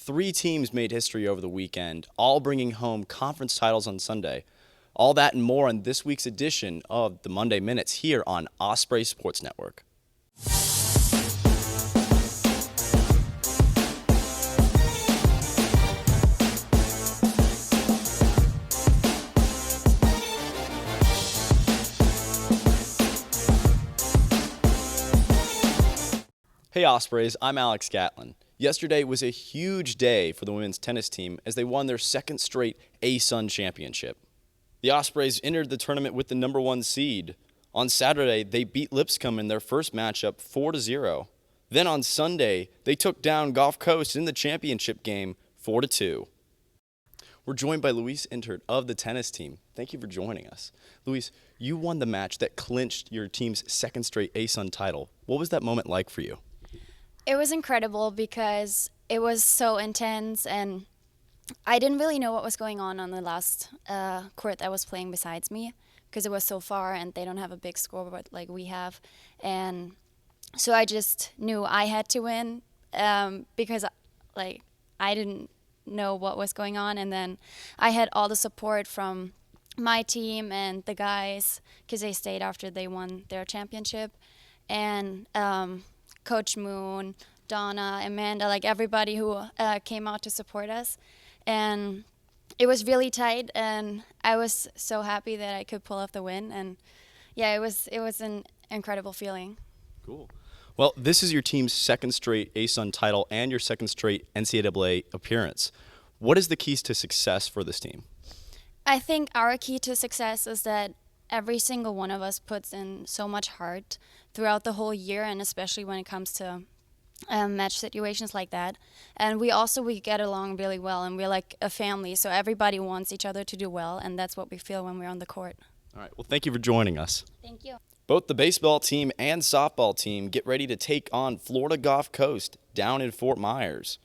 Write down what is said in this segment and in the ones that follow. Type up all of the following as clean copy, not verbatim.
3 teams made history over the weekend, all bringing home conference titles on Sunday. All that and more on this week's edition of the Monday Minutes here on Osprey Sports Network. Hey Ospreys, I'm Alex Gatlin. Yesterday was a huge day for the women's tennis team as they won their second straight ASUN championship. The Ospreys entered the tournament with the number 1 seed. On Saturday, they beat Lipscomb in their first matchup 4-0. Then on Sunday, they took down Gulf Coast in the championship game 4-2. We're joined by Luise Intert of the tennis team. Thank you for joining us. Luise, you won the match that clinched your team's second straight ASUN title. What was that moment like for you? It was incredible because it was so intense, and I didn't really know what was going on the last court that was playing besides me because it was so far and they don't have a big scoreboard like we have. And so I just knew I had to win because I didn't know what was going on. And then I had all the support from my team and the guys because they stayed after they won their championship. And Coach Moon, Donna, Amanda, everybody who came out to support us. And it was really tight, and I was so happy that I could pull off the win. And yeah, it was an incredible feeling. Cool. Well, this is your team's second straight ASUN title and your second straight NCAA appearance. What is the keys to success for this team? I think our key to success is that every single one of us puts in so much heart throughout the whole year, and especially when it comes to match situations like that. And we get along really well, and we're like a family, so everybody wants each other to do well, and that's what we feel when we're on the court. All right, well, thank you for joining us. Thank you. Both the baseball team and softball team get ready to take on Florida Gulf Coast down in Fort Myers.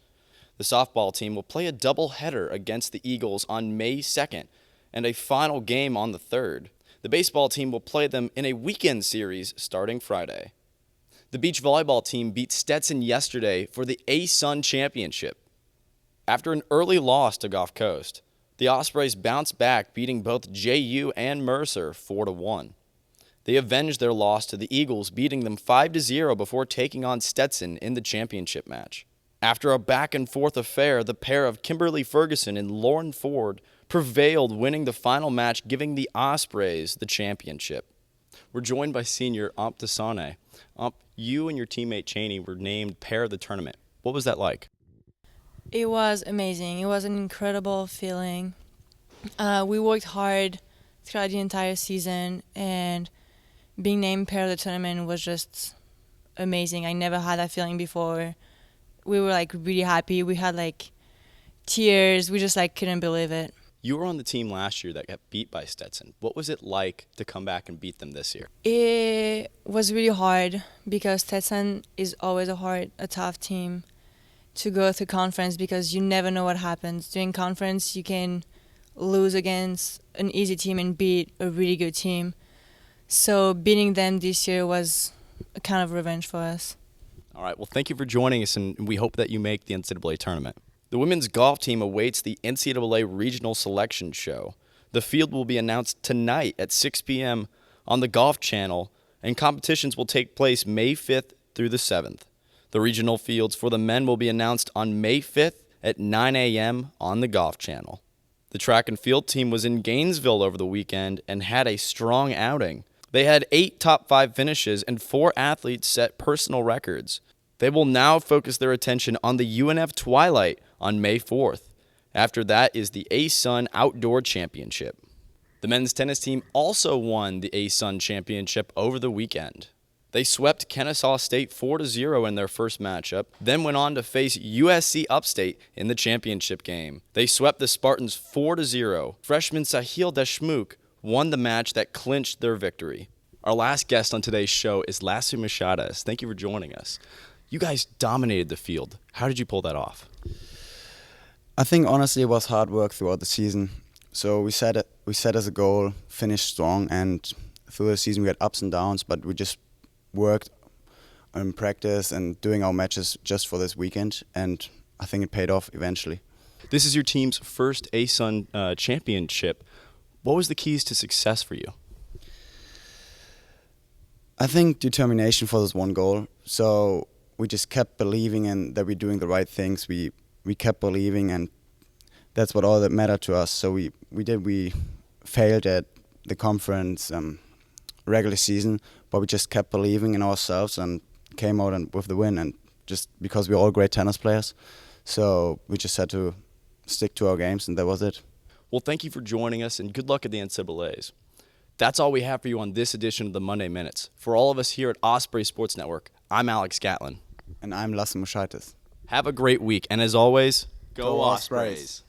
The softball team will play a doubleheader against the Eagles on May 2nd and a final game on the 3rd. The baseball team will play them in a weekend series starting Friday. The beach volleyball team beat Stetson yesterday for the ASUN championship. After an early loss to Gulf Coast, the Ospreys bounced back, beating both JU and Mercer 4-1. They avenged their loss to the Eagles, beating them 5-0 before taking on Stetson in the championship match. After a back-and-forth affair, the pair of Kimberly Ferguson and Lauren Ford prevailed, winning the final match, giving the Ospreys the championship. We're joined by senior Desaulnay. You and your teammate Cheney were named pair of the tournament. What was that like? It was amazing. It was an incredible feeling. We worked hard throughout the entire season, and being named pair of the tournament was just amazing. I never had that feeling before. We were really happy. We had tears. We just couldn't believe it. You were on the team last year that got beat by Stetson. What was it like to come back and beat them this year? It was really hard because Stetson is always a tough team to go through conference because you never know what happens. During conference, you can lose against an easy team and beat a really good team. So beating them this year was a kind of revenge for us. All right, well, thank you for joining us, and we hope that you make the NCAA tournament. The women's golf team awaits the NCAA Regional Selection Show. The field will be announced tonight at 6 p.m. on the Golf Channel, and competitions will take place May 5th through the 7th. The regional fields for the men will be announced on May 5th at 9 a.m. on the Golf Channel. The track and field team was in Gainesville over the weekend and had a strong outing. They had 8 top 5 finishes and 4 athletes set personal records. They will now focus their attention on the UNF Twilight on May 4th. After that is the ASUN Outdoor Championship. The men's tennis team also won the ASUN Championship over the weekend. They swept Kennesaw State 4-0 in their first matchup, then went on to face USC Upstate in the championship game. They swept the Spartans 4-0. Freshman Sahil Deshmukh won the match that clinched their victory. Our last guest on today's show is Lasse Muscheites. Thank you for joining us. You guys dominated the field. How did you pull that off? I think honestly it was hard work throughout the season. So we set as a goal, finish strong, and through the season we had ups and downs, but we just worked on practice and doing our matches just for this weekend. And I think it paid off eventually. This is your team's first ASUN championship. What was the keys to success for you? I think determination for this one goal. So we just kept believing in that we're doing the right things. We kept believing, and that's what all that mattered to us. So we failed at the conference regular season, but we just kept believing in ourselves and came out with the win. And just because we're all great tennis players, so we just had to stick to our games, and that was it. Well, thank you for joining us, and good luck at the NCAAs. That's all we have for you on this edition of the Monday Minutes. For all of us here at Osprey Sports Network, I'm Alex Gatlin. And I'm Lasse Muscheites. Have a great week, and as always, go Go Ospreys. Ospreys.